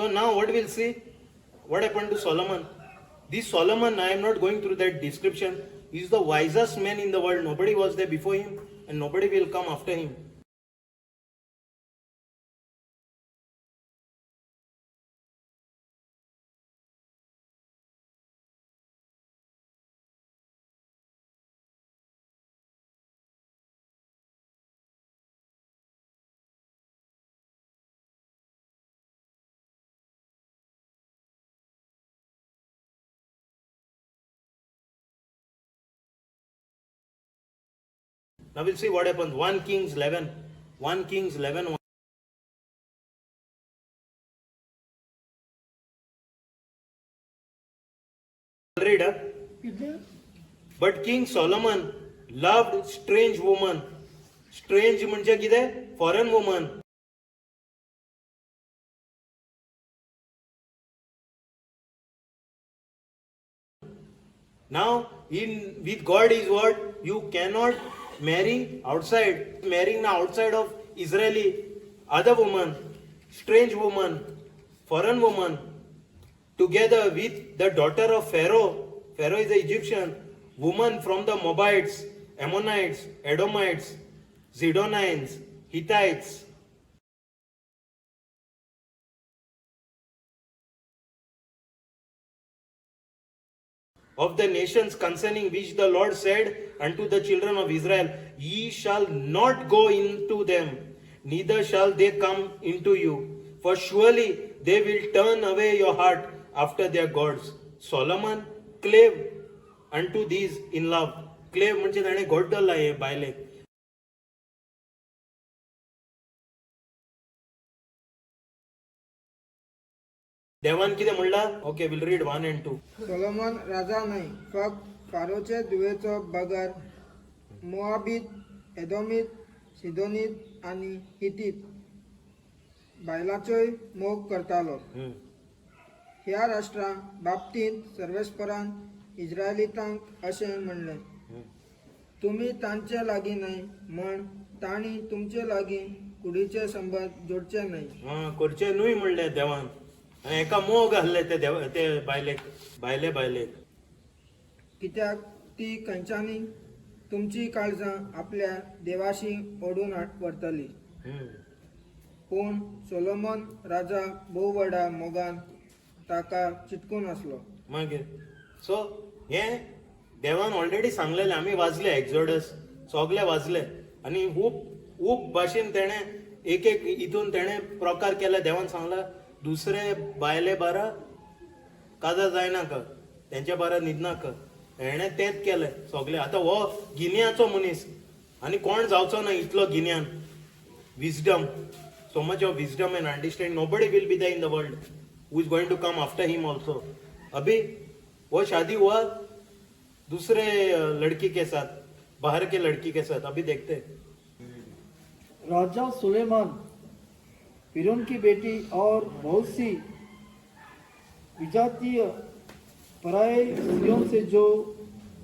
So now what we'll see, what happened to Solomon. This Solomon, I am not going through that description, he is the wisest man in the world. Nobody was there before him and nobody will come after him. Now we'll see what happens. 1 Kings 11. 1 Kings 11. Read. But King Solomon loved strange woman. Strange म्हणजे कितें? Foreign woman. Now, with God is what? You cannot marry outside. Marrying outside of Israeli other woman, strange woman, foreign woman, together with the daughter of Pharaoh. Pharaoh is the Egyptian. Woman from the Moabites, Ammonites, Edomites, Zidonians, Hittites. Of the nations concerning which the Lord said unto the children of Israel, Ye shall not go into them, neither shall they come into you. For surely they will turn away your heart after their gods. Solomon clave unto these in love. Clave म्हणजे ताणे घोट धरला हे बायलेक. देवान कितें म्हणला? Okay, will read 1 and 2. Solomon राजा न्हय, फक्त फारोचे दुवेचो बगर मोआबीत, एदोमीत, सिदोनीत आनी हितीत बायलांचोय मोग करतालो. ह्या राष्ट्रां बाबतींत सर्वेस्परान इस्रायलितांक अशें म्हणलें, तुमी तांचे लागीं न्हय म्हण तांणी तुमचे लागीं कुडीचे संबंद जोडचे न्हय. करचे न्हय म्हणले देवान. आनी एका मोग घाल्ले ते बायलेक. कित्याक ती खंयच्यानी तुमची काळजां आपल्या देवाशी ओडून व्हरतली. पूण सोलोमन राजा भोव व्हडा मोगान ताका चिटकून आसलो. मागीर सो हे देवान ऑलरेडी सांगलेलें, आमी वाचले एक्झोडस सगळे वाचले आनी खूब भाशेन तेणें एक हितून तेणें प्रकार केले. देवान सांगला दुसरे बायले बारा काजा जायनाका, तेंच्या बारा न्हिदनाका. हेणें तेंच केलें सगळें. आतां हो गिन्याचो मनीस आनी कोण जावचो ना इतलो गिन्यान. Wisdom, so much of wisdom and understanding. Nobody will be there in the world who is going to come after him also. अभी वो शादी हुआ दूसरे लड़की के साथ, बाहर के लड़की के साथ. अभी देखते राजा सुलेमान फिरौन की बेटी और बहुत सी विजातीय पराये स्त्रियों से जो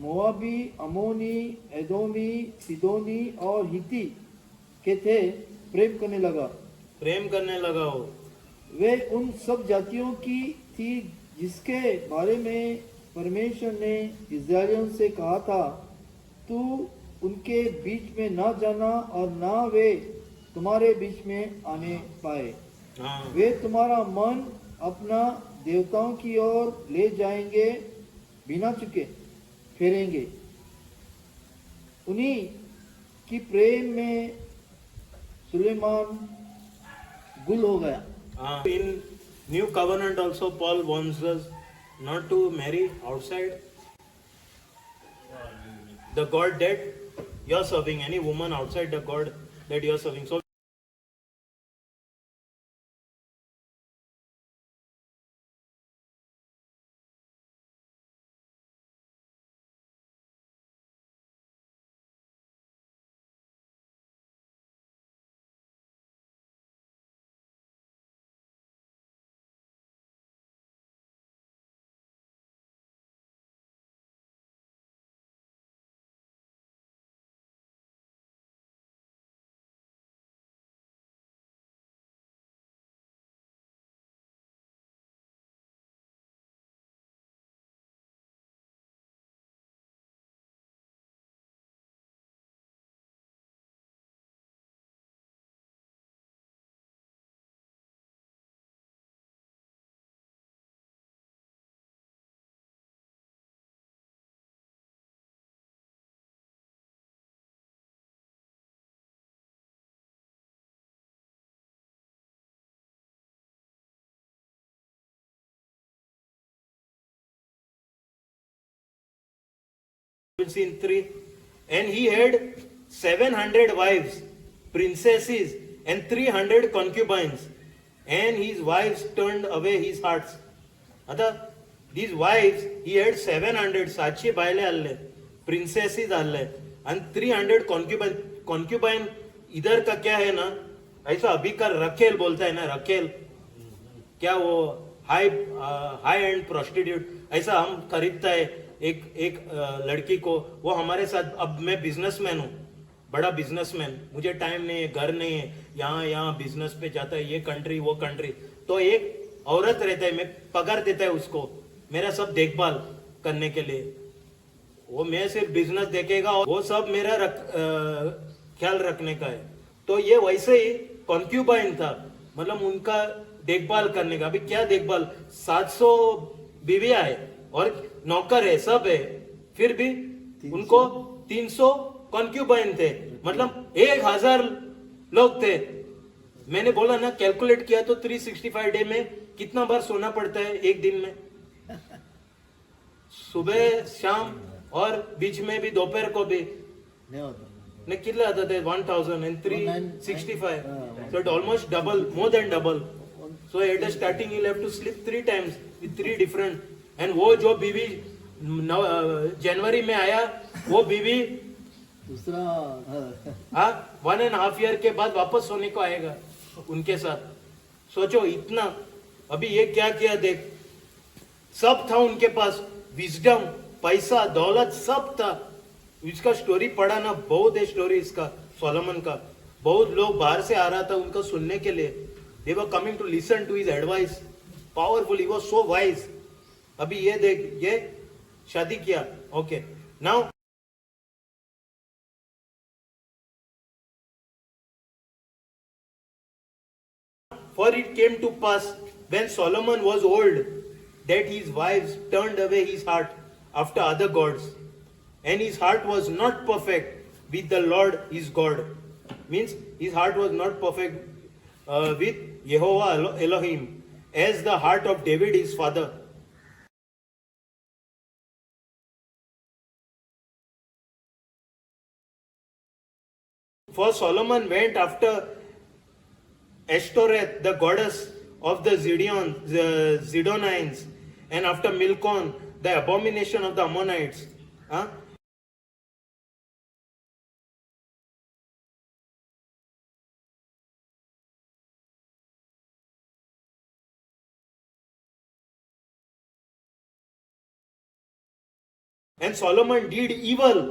मोआबी, अमोनी, एदोमी, सिदोनी और हिती के थे प्रेम करने लगा हो. वे उन सब जातियों की थी जिसके बारे में परमेश्वर ने इस्राएलियों से कहा था, तू उनके बीच में ना जाना और ना वे तुम्हारे बीच में आने पाए. वे तुम्हारा मन अपना देवताओं की ओर ले जाएंगे, बिना चुके फेरेंगे. उन्हीं की प्रेम में सुलेमान गुल हो गया. In New Covenant also Paul warns us not to marry outside the God that you are serving, any woman outside the God that you are serving. So will see in 3. And he had 700 wives, princesses, and 300 concubines. And his wives turned away his hearts. आता these wives, he had 700, 700 बायले आले, princesses आले, and 300 concubine. Concubine इधर का क्या है ना, ऐसा अभी का रखेल बोलता है ना, रखेल, क्या वो हाई एंड प्रोस्टिट्यूट, ऐसा हम खरीदता है एक लड़की को, वो हमारे साथ, अब मैं बिजनेसमैन हूँ, बड़ा बिजनेसमैन, मुझे टाइम नहीं है, घर नहीं है, यहाँ बिजनेस पे जाता है, ये कंट्री वो कंट्री, तो एक औरत रहता है, मैं पगार देता है उसको मेरा सब देखभाल करने के लिए, वो मैं सिर्फ बिजनेस देखेगा और वो सब मेरा ख्याल रखने का है. तो ये वैसे ही कॉन्क्यूबाइन था, मतलब उनका देखभाल करने का. अभी क्या देखभाल, 700 बीवियां है और नौकर है, सब है, फिर भी उनको 300 कॉन्क्यूबाइन थे, मतलब 1000 लोग थे. मैंने बोला ना, कैलकुलेट किया तो 365 डे में कितना बार सोना पड़ता है एक दिन में, सुबह शाम और बीच में भी दोपहर को भी ने कितने आता थे 1365. So it almost double, more than double. So at the starting you'll have to sleep 3 times with 3 different. And वो जो बीवी जनवरी में आया, वो बीवी दूसरा 1.5 year के बाद वापस सोने को आएगा उनके साथ. सोचो इतना, अभी ये क्या किया देख, सब था उनके पास, विजडम, पैसा, दौलत सब था. इसका स्टोरी पढ़ा ना, बहुत है स्टोरी इसका, सोलोमन का. बहुत लोग बाहर से आ रहा था उनका सुनने के लिए. They were coming to listen to his advice. Powerful, he was so wise. अभी ये देख, ये शादी किया. Okay, now for it came to pass when Solomon was old that his wives turned away his heart after other gods, and his heart was not perfect with the Lord his God. Means his heart was not perfect with Jehovah Elohim, as the heart of David his father. For Solomon went after Ashtoreth, the goddess of the Zidonians, and after Milcom, the abomination of the Ammonites. Huh? And Solomon did evil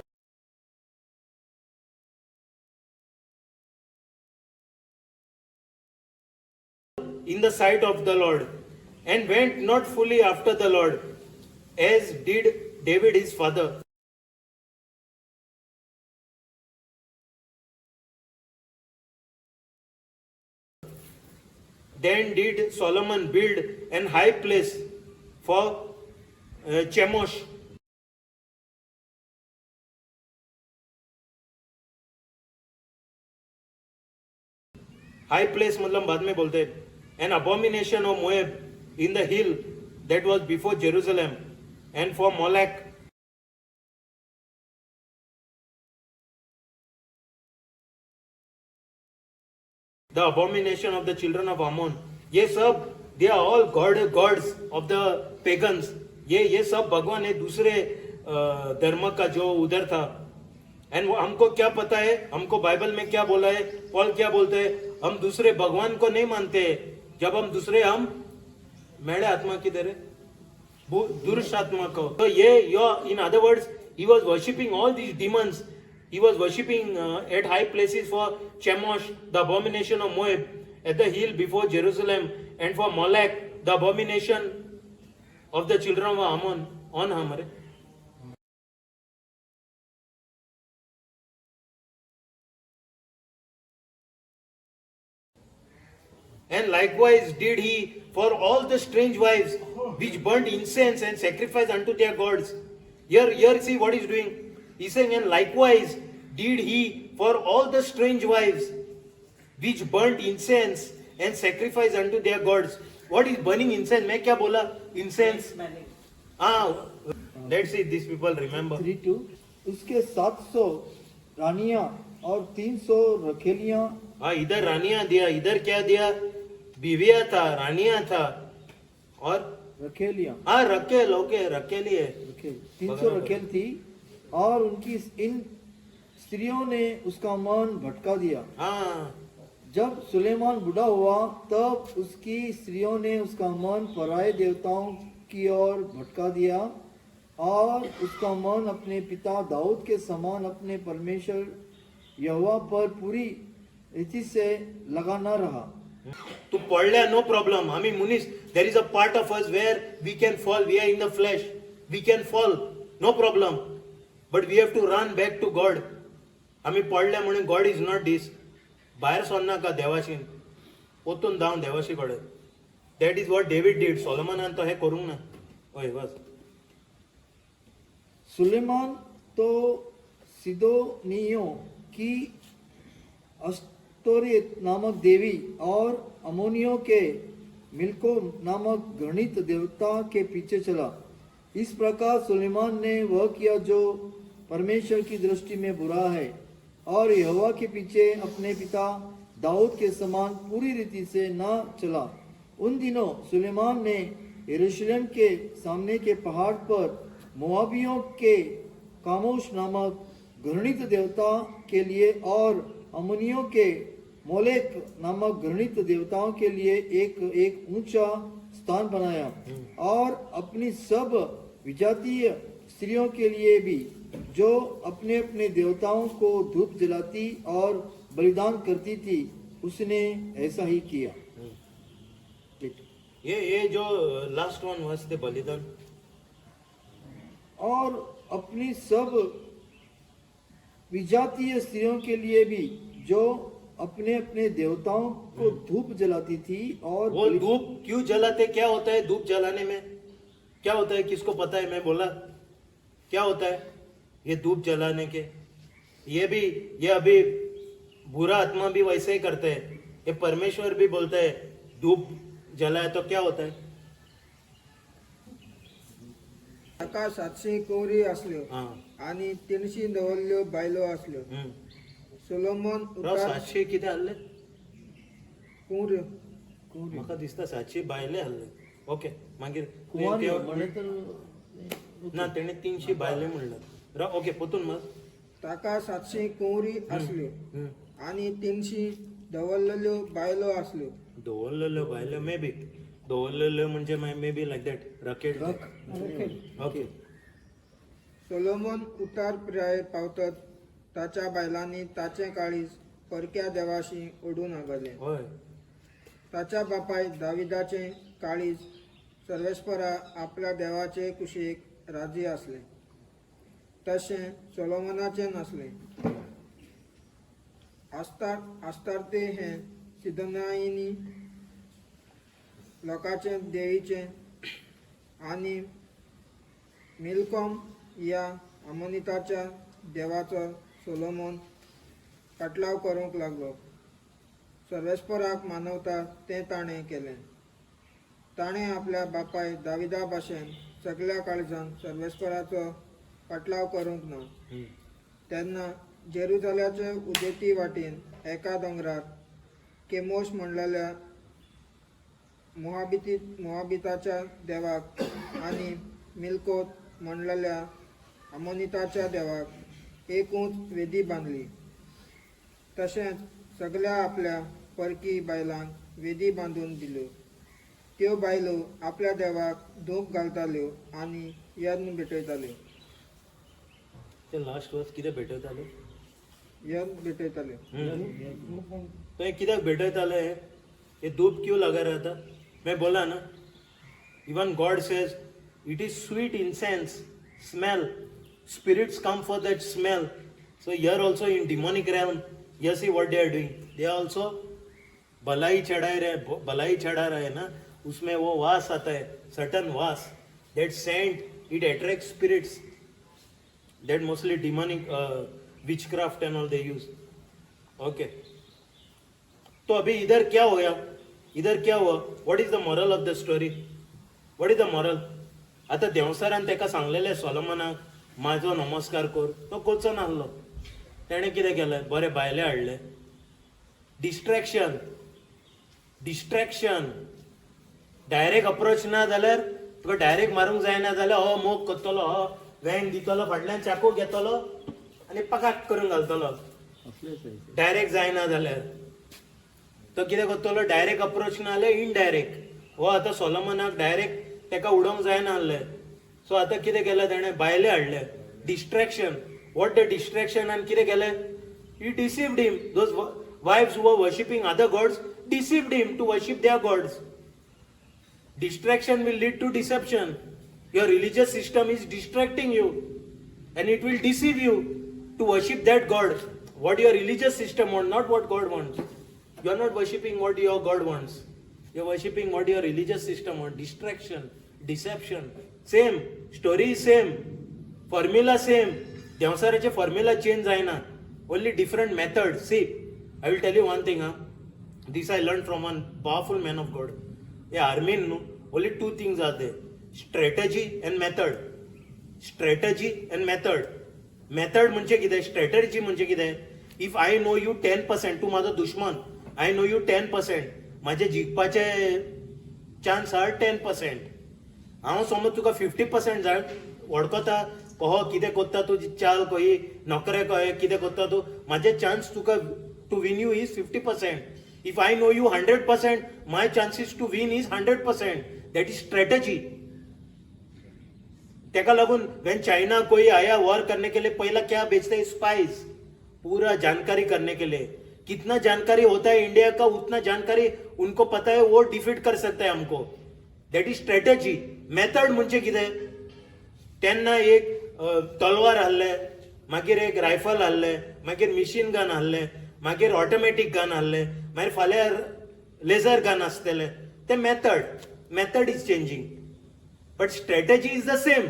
in the sight of the Lord, and went not fully after the Lord, as did David his father. Then did Solomon build an high place for Chemosh. High place मतलब बाद में बोलते हैं, an abomination of Moab in the hill that was before Jerusalem, and for Molech. The abomination of the children of Ammon. ये सब, they are all gods of the pagans. ये सब भगवान है दूसरे धर्म का जो उधर था. एंड हमको क्या पता है, हमको बाइबल में क्या बोला है, पॉल क्या बोलते हैं, हम दूसरे भगवान को नहीं मानते हैं जब हम दूसरे हम मेढ़े आत्मा की तरह दुष्ट आत्मा को. तो ये in other words, he was worshipping all these demons. He was worshipping at high places for Chemosh, the abomination of Moab, at the hill before Jerusalem, and for Molech, the abomination of the children of Ammon. On हमारे and likewise did he for all the strange wives which burnt incense and sacrificed unto their gods. Here see what he's doing. He's saying, and likewise did he for all the strange wives which burnt incense and sacrificed unto their gods. What is burning incense? मैं क्या बोला? Incense. Let's see, these people remember. 3:2. उसके 700 रानियां और 300 रखेलियां। हाँ, इधर रानियां दिया, इधर क्या दिया? बीविया था, रानियां था और रखेलियां हाँ रखेल, ओके रखेली है। रखेल 300 रखेल थी और उनकी इन स्त्रियों ने उसका मन भटका दिया। हाँ जब सुलेमान बूढ़ा हुआ तब उसकी स्त्रियों ने उसका मन पराये देवताओं की ओर भटका दिया और उसका मन अपने पिता दाऊद के समान अपने परमेश्वर यहोवा पर पूरी रीति से लगा न रहा। तू पडल्या, नो प्रॉब्लेम. आम्ही मुनीस, there is a part of us where we can fall. We are in the flesh, we can fall, no problem. But we have to run back to God. आम्ही पडल्या म्हणून गॉड इज नॉट दिस. भायर सरनाका देवाशीन, ओतून जावन देवाशी कडेन. That is what David did. सोलोमनान तो हे करूंक ना. हय बस. सुलेमान तो सिदोनियों की अस्तोरेत नामक देवी और अमोनियों के मिल्को नामक घृणित देवता के पीछे चला। इस प्रकार सुलेमान ने वह किया जो परमेश्वर की दृष्टि में बुरा है और यहोवा के पीछे अपने पिता दाऊद के समान पूरी रीति से न चला। उन दिनों सुलेमान ने यरूशलेम के सामने के पहाड़ पर मोआबियों के कामोश नामक घृणित देवता के लिए और अमोनियों के मोलेक नामक घृणित देवताओं के लिए एक ऊंचा स्थान बनाया और अपनी सब विजातीय स्त्रियों के लिए भी जो अपने अपने देवताओं को धूप जलाती और बलिदान करती थी, उसने ऐसा ही किया। ये जो लास्ट वन वाज द बलिदान. और अपनी सब विजातीय स्त्रियों के लिए भी जो अपने अपने देवताओं को धूप जलाती थी और वो धूप क्यों जलाते? क्या होता है धूप जलाने में? क्या होता है? किसको पता है? मैं बोला क्या होता है ये धूप जलाने के? ये अभी बुरा आत्मा भी वैसे ही करते हैं. ये परमेश्वर भी बोलता है धूप जलाए तो क्या होता है? ताका 700 कवरी असल्यो हाँ. आणि 300 दवरल्यो बायलो असल्यो. सोलोमन राव उतार 700 किती हल्ले? कुंवऱ्यो म्हाका दिसता 700 बायले हल्ले. ओके मागीर कुंवारी म्हणे तर ना तेणे 300 बायले म्हणलं. राव ओके पोतून मग ताका 700 कवरी असल्यो हम्म. आणि 300 दवरलेल्यो बायलो असल्यो. दवरलेलं बायले मे बी दवरलेलं म्हणजे may be like that rocket. Okay. Solomon उतार पिराये पावतत ताच्या बायलांनी ताचे काळीज परक्या देवाशी ओढून हागले. होय. ताच्या बापाय दाविदाचे काळीज सर्वेस्परा आपल्या देवाचे कुशीक राजी असले, तसे सोलोमनाचे नसले. आस्तार्ते हे सिदोनाईनी लोकांचे देवीचे आणि मिल्कोम या अमोनिताच्या देवाचो सोलोमन पाटलाव करूंक लागलो. सर्वेस्पराक मानवता ते ताणें केलें. ताणें आपल्या बापाय दाविदा भाशेन सगळ्या काळजान सर्वेस्पराचो पाटलाव करूंक ना. तेन्ना जेरुजाल्याचे उदेती वाटेन एका दोंगरार केमोश म्हणलेल्या मोआबिताच्या देवाक आणि मिल्कोत म्हणलेल्या अमोनिताच्या देवाक एक उंच वेदी बांदली. तशेंच सगळ्या आपल्या परकी बायलांक वेदी बांदून दिल्यो. त्यो बायलो आपल्या देवाक धूप घालताल्यो आणि यज्ञ भेटयताल्यो. ते लास्ट वर्स कितें भेटयताले? यज्ञ भेटयताल्यो. तो ये कित्याक भेटयताले? ये धूप क्यों लगा रहा था? मैं बोला ना, even God says it is sweet incense smell. Spirits come for that smell. So here also in demonic realm, you see what they are doing. They are also बलाई चढ़ा रहे ना, उसमें वो वास आता है, certain वास. That scent, it attracts spirits. That mostly demonic witchcraft and all they use. Okay. तो अभी इधर क्या हो गया? इधर क्या हुआ? What is the moral of the story? What is the moral? आता देवसरान तेका सांगलेले सोलोमनाक माझो नमस्कार कर, तो करचो नासलो. तेणें कितें केलें, बरे भायले हाडले. डिस्ट्रॅक्शन डायरेक्ट अप्रोच ना जाल्यार तुका डायरेक्ट मारूंक जायना जाल्यार हो मोग करतलो, हो वेंग दितलो, फाटल्यान चाकू घेतलो आनी पकाक करून घालतलो. डायरेक्ट जायना जाल्यार तो कितें करतलो, डायरेक्ट अप्रोच ना जाल्यार इनडायरेक्ट. हो आतां सोलोमनाक डायरेक्ट तेका उडोवंक जायना आहलें. सो आतां कितें केलें तेणें, भायले हाडले. डिस्ट्रॅक्शन. What the distraction? आनी कितें केलें, he deceived him. Those wives who were worshipping other gods deceived him to worship their gods. Distraction will lead to deception. Your religious system is distracting you and it will deceive you to worship that God. What your religious system wants, not what God wants. You are not worshipping what your God wants. You are worshipping what your religious system wants. Distraction, deception. Same. Story is same. Formula same. देवसाराचे formula change जायना. Only different methods. See, I will tell you one thing. This I learned from one powerful man of God. Yeah, army, no, only two things are there: strategy and method. Strategy and method. Method म्हणजे कितें, strategy म्हणजे कितें. If I know you 10%, तूं माझो दुश्मन, I know you 10%, माझे जिखपाचे chance are 10%. हांव समज तुका 50% जाय वळखता, कहो कितें कोत्ता तूं, चाल कही, नोकरे कहे, कितें कोत्ता तूं, माझे चान्स तुका to win you is 50%. If I know you 100%, my chances to win is 100%. That is strategy. तेका लागून when China कोई आया वॉर करने के लिए, पहला क्या बेचते हैं, स्पाइस. पूरा जानकारी करने के लिए. कितना जानकारी होता है इंडिया का, उतना जानकारी उनको पता है, वो डिफीट कर सकता है हमको. That is strategy. Method म्हणजे कितें, त्यांना एक तलवार हाडले, मागीर एक रायफल हाडले, मागीर मिशीन गन हाडले, मागीर ऑटोमॅटिक गन हाडले, मागीर फाल्यां लेझर गन आसतले. ते method is changing, but strategy is the same.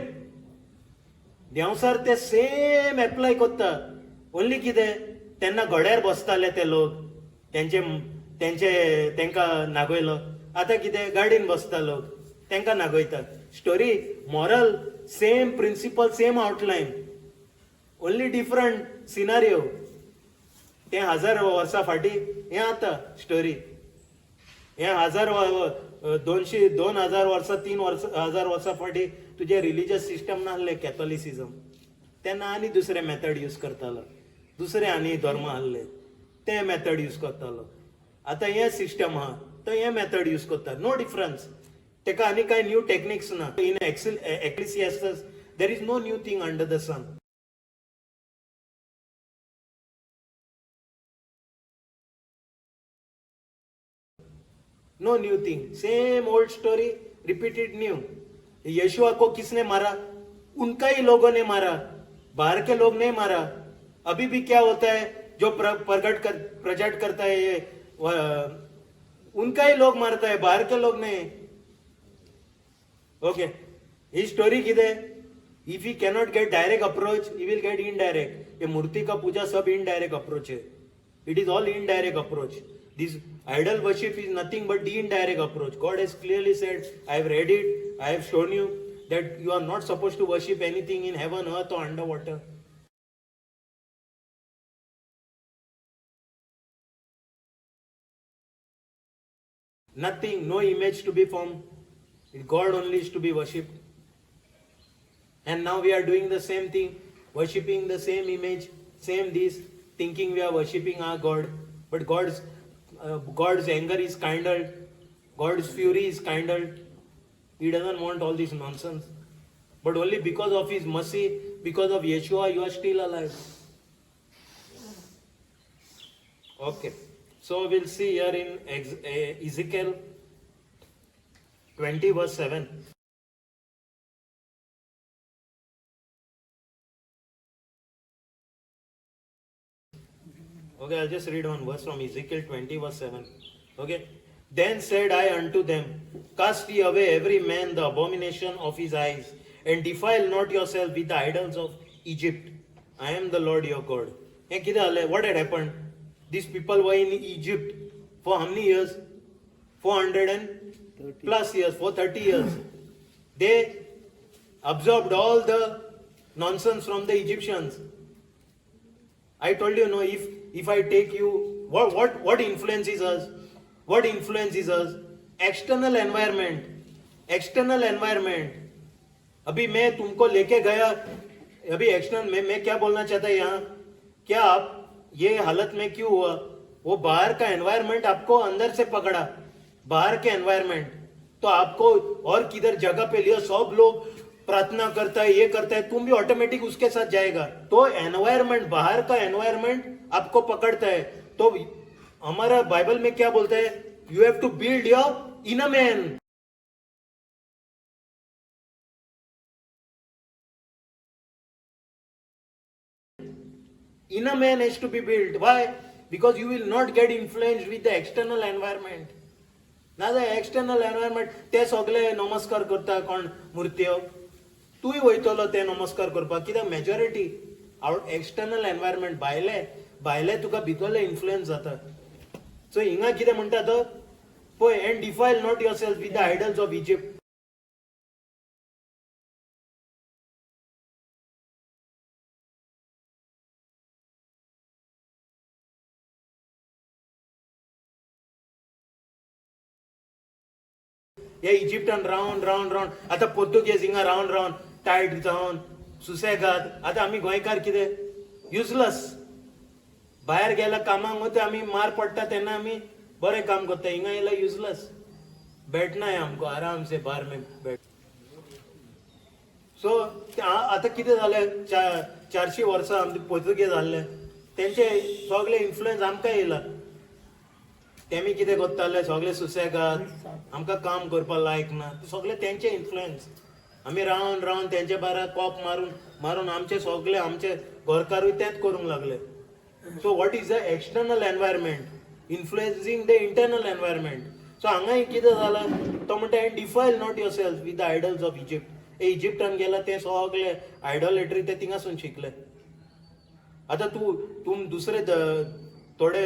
देंवसार ते सेम एप्लाय करता. ओन्ली कितें, तेन्ना घोड्यार बसताले ते लोक, तेंका नागयलो. आतां कितें, गाडीन बसता लोक, तेंका नागयता. Story, moral same, principle same, outline, only different scenario. ते 1000 वर्सां फाटी हें आतां स्टोरी. हें 2000 वर्सां 3000 वर्सां फाटी तुजे रिलिजियस सिस्टम नासलें, कॅथोलिसिजम. तेन्ना आनी दुसरे मेथड यूज करतालो, दुसरे आनी धर्म आहले, ते मेथड यूज करतालो. आतां हें सिस्टम आहा, तो हें मेथड यूज करता. No difference. तेका आनी कांय न्यू टेक्निक्स ना. In Ecclesiastes there is no new thing under the sun. No new thing, same old story repeated new. Yeshua को किसने मारा? उनका ही लोगों ने मारा, बाहर के लोग नहीं मारा. अभी भी क्या होता है, जो प्रकट करता है ये, उनका ही लोग मारता है, बाहर के लोग नहीं. ओके, ही स्टोरी कितें, if he cannot get direct approach, he will get indirect. ये मूर्ति का पूजा सब इनडायरेक्ट अप्रोच है. It is all indirect approach. This idol worship is nothing but the indirect approach. God has clearly said, I have read it, I have shown you that you are not supposed to worship anything in heaven, earth or underwater. Nothing, no image to be formed. God only is to be worshipped. And now we are doing the same thing, worshipping the same image, same this, thinking we are worshipping our God. But God's anger is kindled. God's fury is kindled. He doesn't want all this nonsense. But only because of His mercy, because of Yeshua, you are still alive. Okay. So we'll see here in Ezekiel 20 verse 7. Okay, I'll just read one verse from Ezekiel 20 verse 7. Okay. Then said I unto them, cast ye away every man the abomination of his eyes, and defile not yourself with the idols of Egypt. I am the Lord your God. What had happened? These people were in Egypt for how many years? 400 and plus years, for 30 years. They absorbed all the nonsense from the Egyptians. I told you, no, if I take you, what influences us? What influences us? External environment. External environment. अभी मैं तुमको लेके गया, अभी external मैं क्या बोलना चाहता यहाँ, क्या आप ये हालत में क्यों हुआ? वो बाहर का एनवायरनमेंट आपको अंदर से पकड़ा, बाहर के एनवायरनमेंट तो आपको और किधर जगह पे लिया, सब लोग प्रार्थना करता है, ये करता है, तुम भी ऑटोमेटिक उसके साथ जाएगा. तो एनवायरनमेंट, बाहर का एनवायरनमेंट आपको पकड़ता है. तो हमारा बाइबल में क्या बोलता है? You have to build your inner man. Inner man has to be built. Why? Because you will not get influenced with the external environment. ना the external environment ते सगळे नमस्कार करता कोण मूर्त्यो, तूय वयतलो ते नमस्कार करपाक, कित्याक मेजॉरिटी आउट एक्सटर्नल एनवायरनमेंट भायले तुका भितरले इन्फ्लुएन्स जाता. सो हिंगा कितें म्हणटा तो पळय, and defile not yourself with the idols of Egypt. या इजिप्टान रावन आता पोर्तुगेज हिंगा रावन टायट जावन सुसेगाद. आता आमी गोंयकार कितें युजलस. भायर गेला कामाक वता आमी, मार पडटा तेन्ना आमी बरें काम करता, हिंगा येयला युजलस. बैठना है हमको आराम से बार में बैठ. सो आता कितें जालें, 400 वर्सां आमचे पोर्तुगेज आहले, तेंचे सगळे इन्फ्लुएन्स आमकां येयला. तेमी कितें करताले, सगळे सुसेगाद, आमकां काम करपा लायक ना, सगळे तेंचे इन्फ्लुएन्स. आमी रावन तेंचे बारा कॉप मारून आमचे सगळे आमचे घरकारूय तेंच करूंक लागले. So what is the external environment influencing the internal environment. So हांगाय कितें जालां तो म्हणटा defile not yourself with the idols of Egypt. इजिप्टान गेला ते सगळे आयडॉलेट्री ते थिंगासून शिकले. आता तुम दुसरे थोडे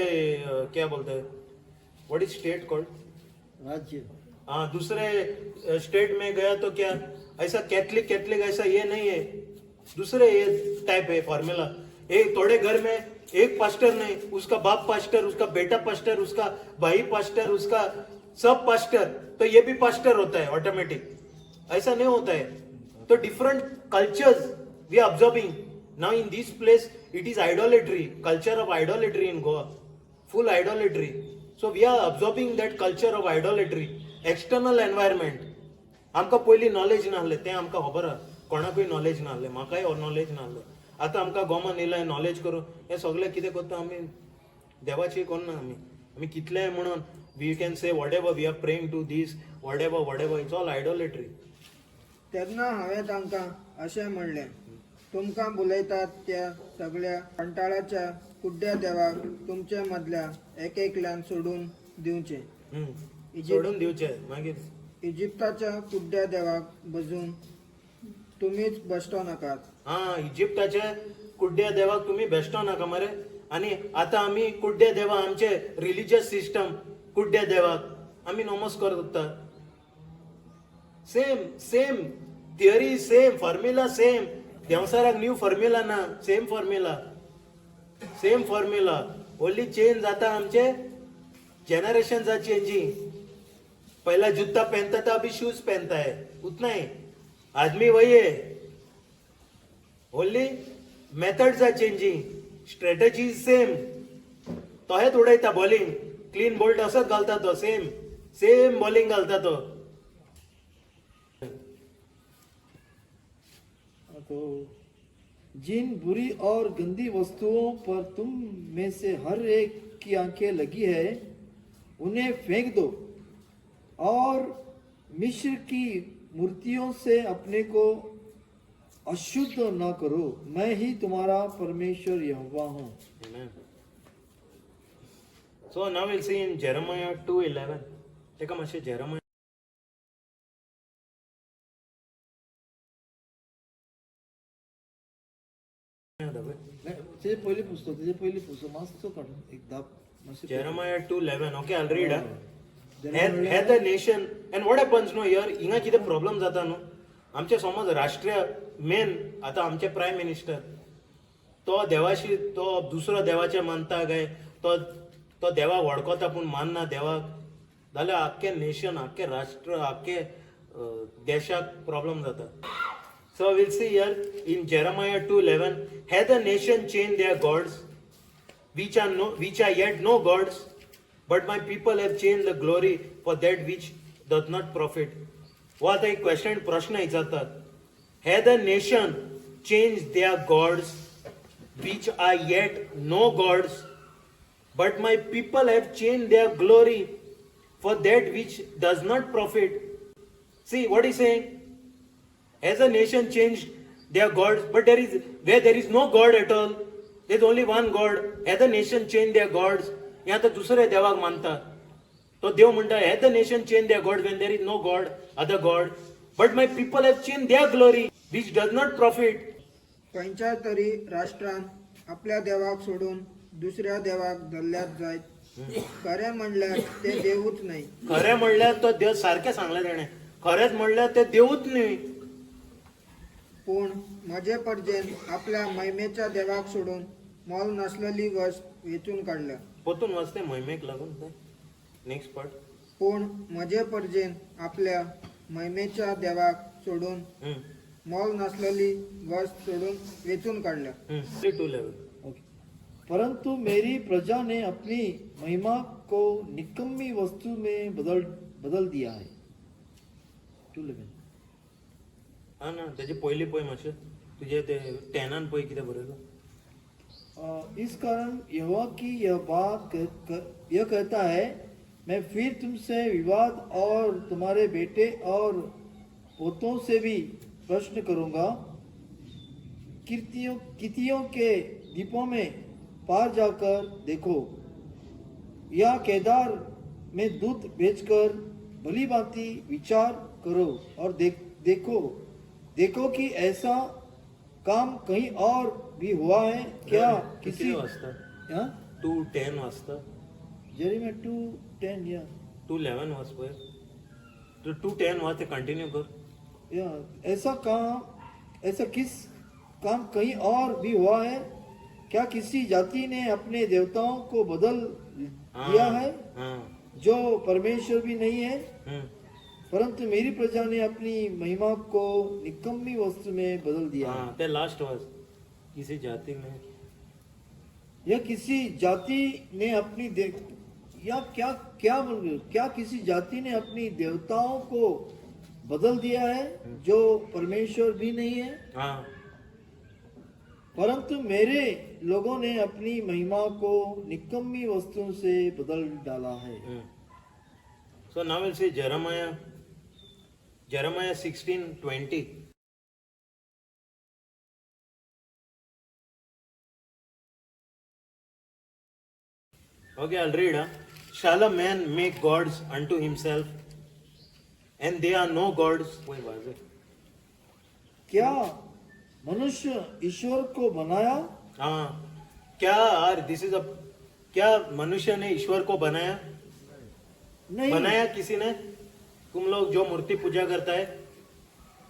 क्या बोलते हैं, व्हाट इज स्टेट कॉल्ड, राज्य. हाँ, दूसरे स्टेट में गया तो क्या ऐसा कैथलिक ऐसा ये नहीं है, दूसरे ये टाइप है फॉर्मूला. एक थोड़े घर में एक पास्टर नहीं, उसका बाप पास्टर, उसका बेटा पास्टर, उसका भाई पास्टर, उसका सब पास्टर, तो ये भी पास्टर होता है ऑटोमेटिक. ऐसा नहीं होता है. तो different cultures we are observing now in this place. It is idolatry, culture of idolatry in Goa, full idolatry. So we are absorbing that culture of idolatry, external environment. आमकां पयलीं नॉलेज नासलें, तें आमकां खबर आहा, कोणाकूय नॉलेज नासलें, म्हाकाय नॉलेज नासलें. आतां आमकां गोमान येयलां नॉलेज करून हें सगळें कितें करता आमी, देवाची करना आमी कितलेंय म्हणून we can say whatever we are praying to these whatever it's all idolatry. तेन्ना हांवें तांकां अशें म्हणलें, तुमकां बुलयतात त्या सगळ्या कंटाळाच्या कुड्ड्या देवाक तुमच्या मदल्या एकल्यान सोडून दिवचे. सोडून दिवचे. मागीर इजिप्ताच्या कुड्ड्या देवाक बजून तुम्हीच बसतो नाकात. हा, इजिप्ताच्या कुड्ड्या देवाक तुम्ही बेश्टो नाका मरे. आनी आतां आमी कुड्ड्या देवा, आमचे रिलिजियस सिस्टम कुड्ड्या देवाक आमी नमस्कार करता. Same theory, same formula, same. देवसाराक न्यू फॉर्म्युला ना, सेम फॉर्म्युला. ओनली चेंज जाता आमचे जनरेशन जा चेंजिंग. पहला जूता पहनता था, अभी शूज पहनता है, उतना ही. आदमी वही है, only methods are changing, strategy is same. तो हे उडयता बॉलिंग, क्लीन बोल्ट असंच घालता तो, सेम बॉलिंग घालता तो. तो जिन बुरी और गंदी वस्तुओं पर तुम में से हर एक की आंखें लगी है उन्हें फेंक दो और मिस्र की मूर्तियों से अपने को अशुद्ध न करो. मैं ही तुम्हारा परमेश्वर यहोवा हूँ. So now we'll see in Jeremiah 2:11. तेका मातशें Jeremiah त्याचे पहिले पुस्तक मातसो काढून एकदा Jeremiah 2:11. Okay, I'll read. Had the nation, and what happens no here, हिंगा कितें प्रॉब्लेम जाता न्हू, आमचे समज राष्ट्रीय मेन आता आमचे प्रायम मिनिस्टर तो देवाशी तो दुसरो देवाचे मानता काय तो तो देवाक वळखता पूण मानना देवाक जाल्यार आख्खे नेशन आख्खे राष्ट्र आख्खे देशाक प्रॉब्लेम जाता. So will see here in Jeremiah 2:11 had the nation changed their gods which are yet no gods, but my people have changed the glory for that which doth not profit. वो आता एक question प्रश्न विचारतात. Had the nation changed their gods which are yet no gods, but my people have changed their glory for that which does not profit. See what he's saying? Has a nation changed their gods, but where there is no God at all, there is only one God. Has a nation changed their gods? या तर दुसरे देवाक मानता. तो देव म्हणता, has the nation changed their God when there is no God, other God? But my people have changed their glory, which does not profit. खंयच्या तरी राष्ट्रान आपल्या देवाक सोडून दुसऱ्या देवाक धरल्यात जायत. खरें म्हणल्यार ते देवूच नाही. खरें म्हणल्यार तो देव सारखें सांगलें तेणें. खरेंच म्हणल्यार ते देवूच न्ही. पूण म्हजे परजेन आपल्या महिमेच्या देवाक सोडून मोल नसलेली वस्त वेचून काढल्या. पोतून वाचते महिमेक लागून नेक्स्ट पार्ट. पूण म्हजे परजेन आपल्या महिमेच्या देवाक सोडून मोल नसलेली वस्त सोडून वेचून काढल्या. 3:11. ओके. परंतु मेरी प्रजा ने अपनी महिमा को निकम्मी वस्तु में बदल दिया है. 2:11. हा ना त्याची पहिली पोय मातशें तुझे ते 10 पळय कितें बरयलो. इस कारण यहोवा की यह बात यह कहता है, मैं फिर तुमसे विवाद और तुम्हारे बेटे और पोतों से भी प्रश्न करूंगा. कितियों के द्वीपों में पार जाकर देखो, या केदार में दूत भेजकर भली भांति विचार करो और देखो कि ऐसा काम कहीं और भी हुआ है क्या. किसी वाजता 2:10 वाजता जेरेमिया 2:10 या 2:11 वाज पळय. तो 2:10 वाज ते कंटिन्यू कर. या ऐसा किस काम कहीं और भी हुआ है क्या. किसी जाति ने अपने देवताओं को बदल दिया है जो परमेश्वर भी नहीं है. परंतु मेरी प्रजा ने अपनी महिमा को निकम्मी वस्तु में बदल दिया. ते लास्ट वाज किसी जाति में यह किसी जाति ने अपनी या क्या किसी जाति ने अपनी देवताओं को बदल दिया है जो परमेश्वर भी नहीं है. परंतु मेरे लोगों ने अपनी महिमा को निकम्मी वस्तुओं से बदल डाला है. So now we'll see Jeremiah 16:20. Okay, I'll read. Shall a man make gods unto himself, and they are no gods? वही बात है. क्या मनुष्य ईश्वर को बनाया. क्या यार दिस इज क्या मनुष्य ने ईश्वर को बनाया. नहीं बनाया किसी ने. तुम लोग जो मूर्ति पूजा करता है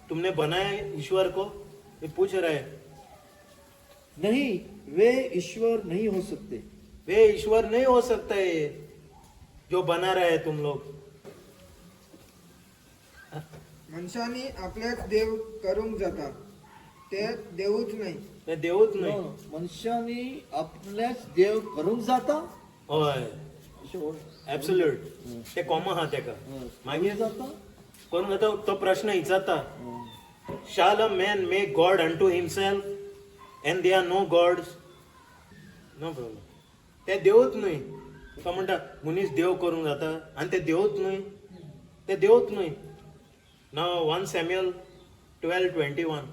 तुमने बनाया ईश्वर को. ये पूछ रहा है. नहीं, वे ईश्वर नहीं हो सकते. वे ईश्वर नहीं हो सकता है जो बना रहा है तुम लोग. मनशांनी आपलेच देव करूंक जाता, ते देवूच नाही. ते देवच नाही. मनुष्याने आपल्याच देव करून जाता. होय ऍब्सोल्यूट. ते कॉमन हा तेका मागीर जाता कोण जाता तो प्रश्न विचारता. Shall a man make God unto himself and they are no gods? No problem. ते देवच नाही. तो म्हणता मुनीस देव करून जाता आणि ते देवच नाही. ते देवच नाही. Now 1 Samuel 12:21.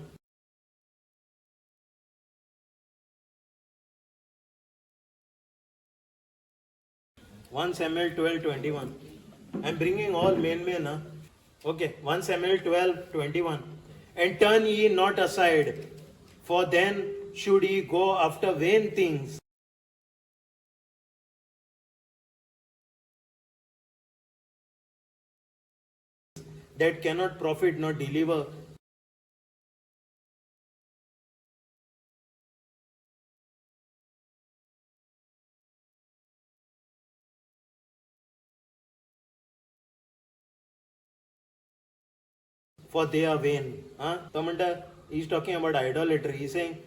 1 Samuel 12:21. I'm bringing all men. Okay, 1 Samuel 12:21. And turn ye not aside, for then should ye go after vain things. That cannot profit nor deliver. for their vain. तो म्हणटा he is talking about idolatry. He is saying,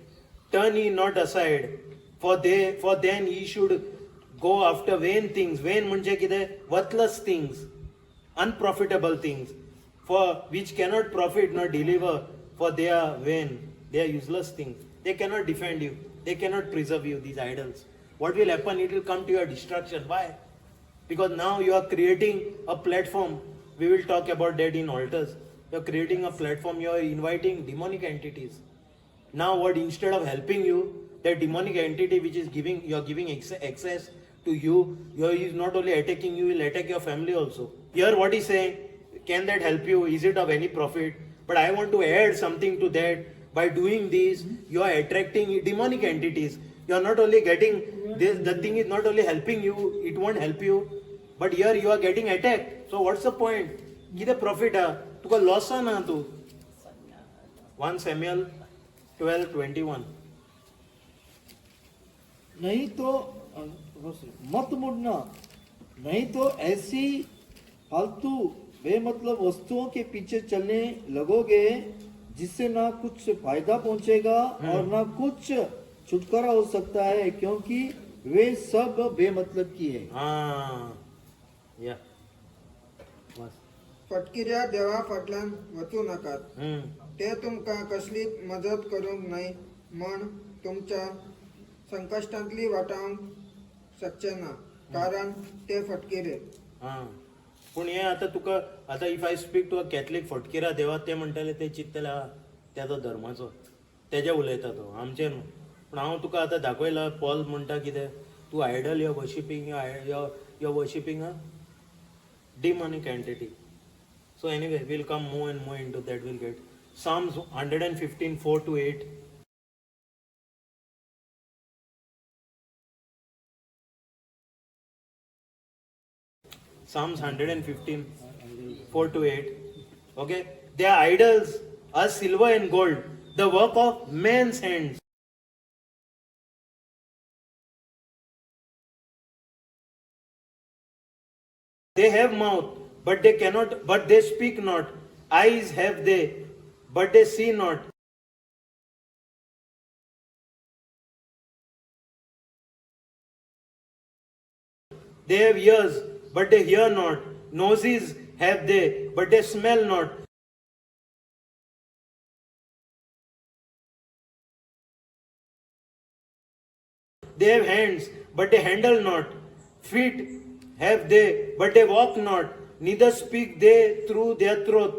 turn ye not aside, for then ye should go after vain things. Vain म्हणजे कितें? Worthless things, unprofitable things, for which cannot profit nor deliver, for they are vain, they are useless things. They cannot defend you, they cannot preserve you, these idols. What will happen? It will come to your destruction. Why? Because now you are creating a platform. We will talk about that in altars. You are creating a platform, you are inviting demonic entities. Now what, instead of helping you, that demonic entity which is giving, you are giving access to you, is not only attacking you, will attack your family also. Here what is saying, can that help you? Is it of any profit? But I want to add something to that. By doing this, you are attracting demonic entities. You are not only getting this, the thing is not only helping you, it won't help you, but here you are getting attacked. So what's the point? किती profit हा? तुका loss हा ना तू. 1 Samuel 12:21. नहीं तो मत मुड़ना, नहीं तो ऐसी फालतू बेमतलब वस्तुओं के पीछे चलने लगोगे जिससे ना कुछ फायदा पहुंचेगा और ना कुछ छुटकारा हो सकता है, क्योंकि वे सब बेमतलब की है. या बस. फटकिऱ्या देवा फाटल्यान वचू नाकात. ते तुमका कसलीच मदत करूंक नाही म्हण तुमच्या संकष्टांतली वाटावंक शकचे ना, कारण ते फटकिरे. पूण हे आता तुका, आता if I speak to a Catholic फटकिरा देवा, ते म्हणटाले ते चित्तले त्याचो धर्माचो, तेजे उलयता तो, आमचे न्हू. पूण हांव तुका आतां दाखयला, पॉल म्हणटा कितें, तूं idol you're worshipping, you're worshipping a demonic entity. So anyway, we'll come more and more into that. We'll get Psalms 115, 4-8. Psalms 115, 4-8. Okay, they are idols, are silver and gold, the work of man's hands. They have mouth, but they cannot, but they speak not. Eyes have they, but they see not. They have ears, but they hear not. Noses have they, but they smell not. They have hands, but they handle not. Feet have they, but they walk not. Neither speak they through their throat.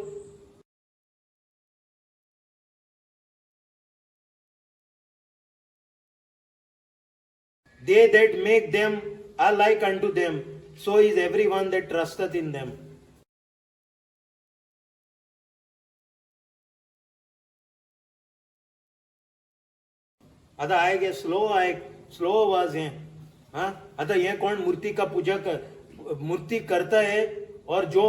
They that make them are like unto them. So is everyone that trusteth in them. आता आएगे slow आवाज है. आता ये कौन मूर्ति का पूजा मूर्ति करता है और जो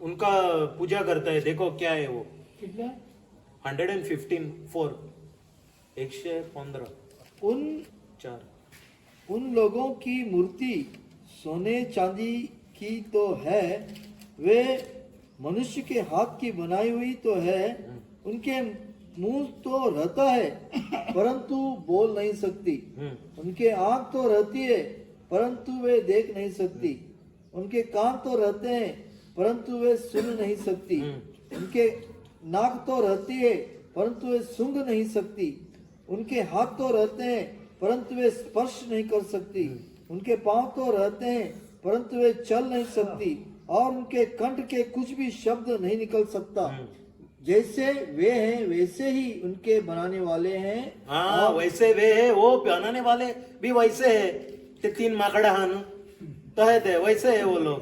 उनका पूजा करता है, देखो क्या है वो. 115:4 115 उन लोगों की मूर्ति सोने चांदी की तो है, वे मनुष्य के हाथ की बनाई हुई तो है. उनके मुंह तो रहता है परंतु बोल नहीं सकती. उनके आंख तो रहती है परंतु वे देख नहीं सकती. उनके कान तो रहते हैं परंतु वे सुन नहीं सकती. उनके नाक तो रहती है परंतु वे सूंघ नहीं सकती. उनके हाथ तो रहते हैं परंतु वे स्पर्श नहीं कर सकती. उनके पांव तो रहते हैं परंतु वे चल नहीं सकती. और उनके कंठ के कुछ भी शब्द नहीं निकल सकता. जैसे वे हैं वैसे ही उनके बनाने वाले हैं. वैसे वे है, वो बनाने वाले भी वैसे है. ते 3 माकड़ा हान तो है थे, वैसे है वो लोग.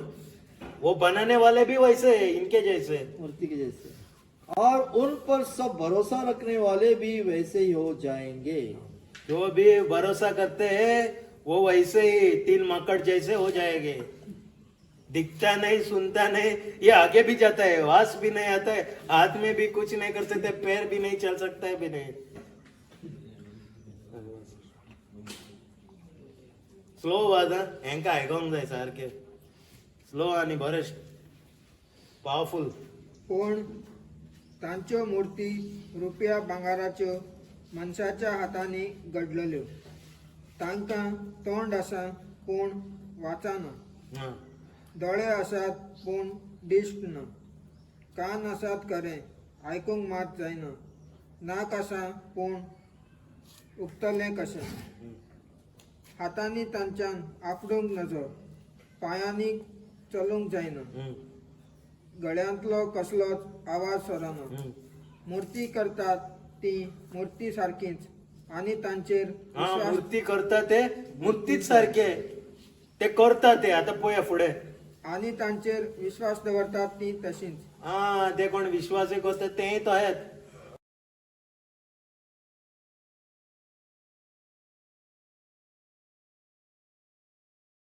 वो बनाने वाले भी वैसे है, इनके जैसे, मूर्ति के जैसे. और उन पर सब भरोसा रखने वाले भी वैसे ही हो जाएंगे. जो भी भरोसा करते हैं वो वैसे ही 3 माकड़ जैसे हो जाएंगे. दिखता नहीं, सुनता नहीं, ये आगे भी जाता है, वास भी नहीं आता है, हाथ में भी कुछ नहीं कर सकते, पैर भी नहीं चल सकता है भी नहीं. स्लो आवाज हेंका आयकोंक जाय सारखे. स्लो आणि बरें पॉवरफुल. पण तांच्यो मूर्ती रुपया भांगाराच्यो मनशाच्या हातांनी घडलेल्यो. तांकां तोंड आसा पूण वाचना, हा. दोळे आसात पूण दिश्ट ना, कान आसात खरे आयकूंक मात जायना, नाक आसा पूण उक्तलें कशें. हातांनी तांच्यान आपडूंक नजो, पांयांनी चलूंक जायना, हम्म. गळ्यांतलो कसलोच आवाज सरना. हम्म. मूर्ती करतात ती मूर्ती सारखीच आणि तांचेर हा, विश्वास मूर्ती करता ते मूर्तीच सारखे ते करता ते आता पळया फुडें. आणि तांचेर विश्वास दवरतात ती तशीच. हा, ते कोण विश्वास करतात तेय तो आहेत